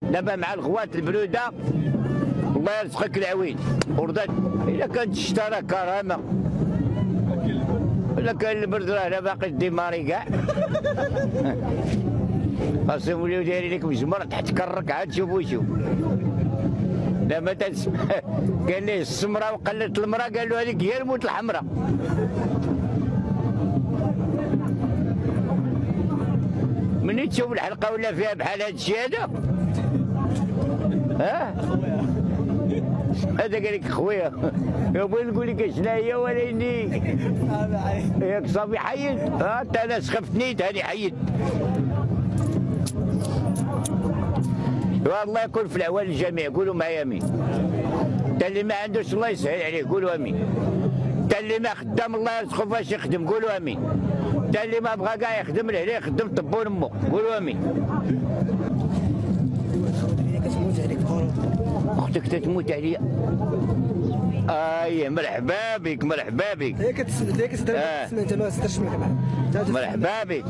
دابا مع الغوات البروده الله يرزقك العويل ورضات. الا كانت اشترى كرامه الا كان البرد راه باقي الديماري كاع خاصهم يوليو دايرين لك مجمر تحت كرك عاد شوف وشوف. دابا قال ليه السمراء وقلت المراه قال له هذيك هي الموت الحمراء. مني تشوف الحلقه ولا فيها بحال هذا الشيء هذا هذا قال لك خويا بغيت نقول لك شنو هي ولكني ياك صافي حيد. انت انا سخفتني هاني حيد. والله يكون في العوان الجميع قولوا معايا امين. انت اللي ما عندوش الله يسهل عليه قولوا امين. انت اللي ما خدام الله يرزقه فاش يخدم قولوا امين. انت اللي ما بغى كاع يخدم لهنا يخدم طبون امه قولوا امين. اختك تتموت عليا. مرحبا بك مرحبا بك. هي كتسمع انت ما تسترش منك. مرحبا بك.